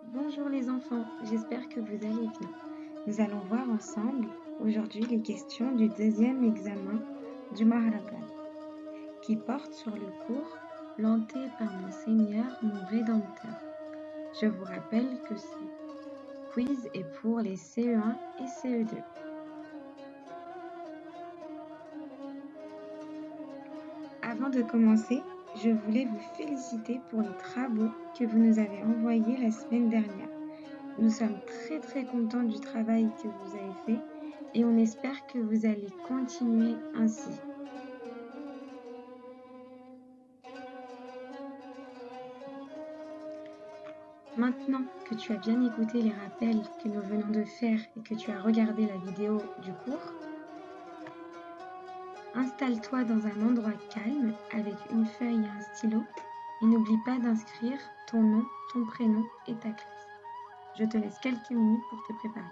Bonjour les enfants, j'espère que vous allez bien. Nous allons voir ensemble aujourd'hui les questions du deuxième examen du Maharagan qui porte sur le cours Planté par mon Seigneur, mon Rédempteur. Je vous rappelle que ce quiz est pour les CE1 et CE2. Avant de commencer, je voulais vous féliciter pour les travaux que vous nous avez envoyés la semaine dernière. Nous sommes très contents du travail que vous avez fait et on espère que vous allez continuer ainsi. Maintenant que tu as bien écouté les rappels que nous venons de faire et que tu as regardé la vidéo du cours, installe-toi dans un endroit calme avec une feuille et un stylo et n'oublie pas d'inscrire ton nom, ton prénom et ta classe. Je te laisse quelques minutes pour te préparer.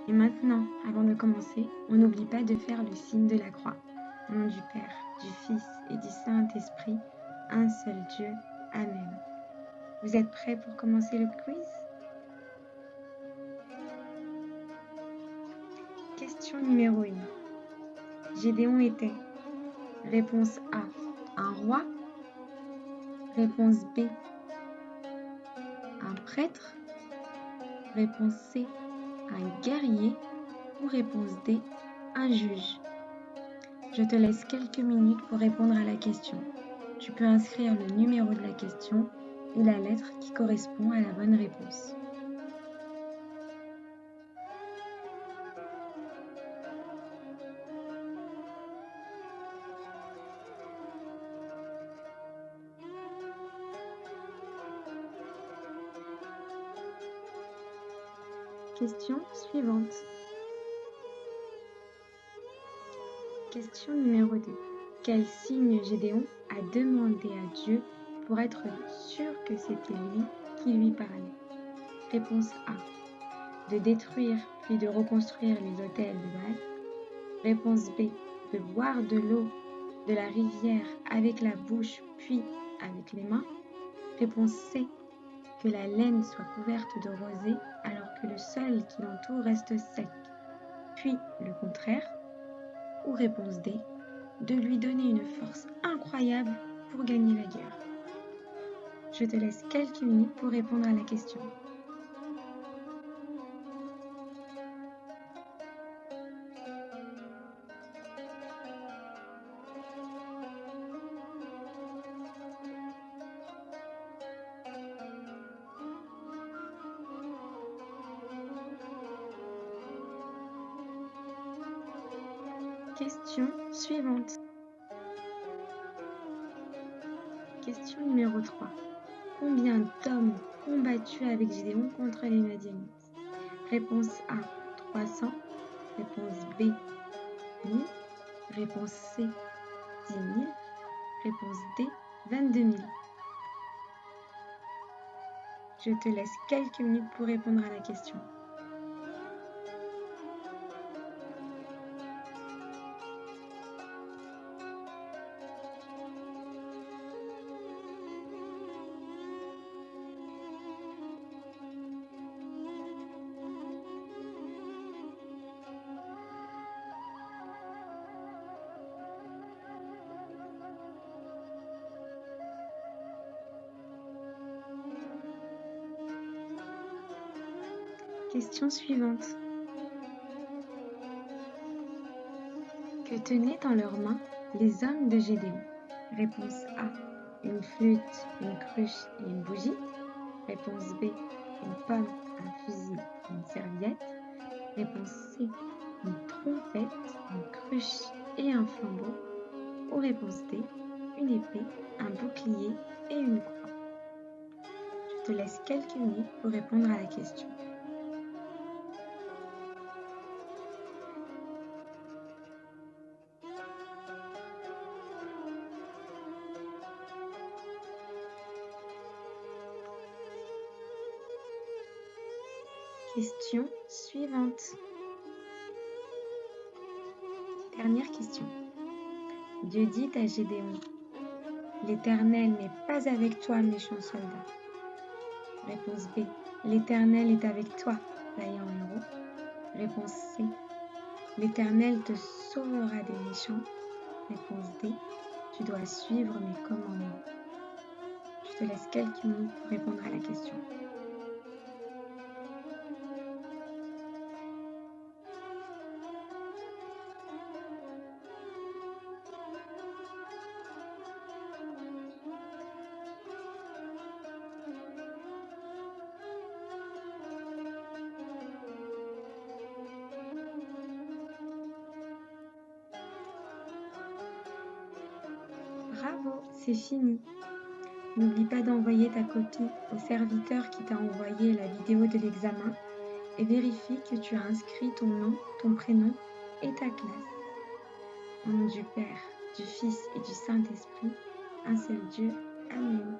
Et maintenant, avant de commencer, on n'oublie pas de faire le signe de la croix. Au nom du Père, du Fils et du Saint-Esprit, un seul Dieu. Amen. Vous êtes prêts pour commencer le quiz? Question numéro 1. Gédéon était. Réponse A, un roi. Réponse B, un prêtre. Réponse C, un guerrier. Ou réponse D, un juge. Je te laisse quelques minutes pour répondre à la question. Tu peux inscrire le numéro de la question et la lettre qui correspond à la bonne réponse. Question suivante. Question numéro 2. Quel signe Gédéon a demandé à Dieu pour être sûr que c'était lui qui lui parlait? Réponse A. De détruire puis de reconstruire les autels de Baal. Réponse B. De boire de l'eau de la rivière avec la bouche puis avec les mains. Réponse C. Que la laine soit couverte de rosée alors que le sol qui l'entoure reste sec. Puis le contraire. Ou réponse D. De lui donner une force incroyable pour gagner la guerre. Je te laisse quelques minutes pour répondre à la question. Question suivante. Question numéro 3. Combien d'hommes combattu avec Gédéon contre les Madianites? Réponse A, 300. Réponse B, 1000. Réponse C, 10 000. Réponse D, 22 000. Je te laisse quelques minutes pour répondre à la question. Question suivante. Que tenaient dans leurs mains les hommes de Gédéon? Réponse A, une flûte, une cruche et une bougie. Réponse B, une pomme, un fusil et une serviette. Réponse C, une trompette, une cruche et un flambeau. Ou réponse D, une épée, un bouclier et une croix. Je te laisse quelques minutes pour répondre à la question. Question suivante. Dernière question. Dieu dit à Gédéon, l'Éternel n'est pas avec toi, méchant soldat. Réponse B. L'Éternel est avec toi, vaillant héros. Réponse C. L'Éternel te sauvera des méchants. Réponse D. Tu dois suivre mes commandements. Je te laisse quelques minutes pour répondre à la question. Bravo, c'est fini. N'oublie pas d'envoyer ta copie au serviteur qui t'a envoyé la vidéo de l'examen et vérifie que tu as inscrit ton nom, ton prénom et ta classe. Au nom du Père, du Fils et du Saint-Esprit, un seul Dieu. Amen.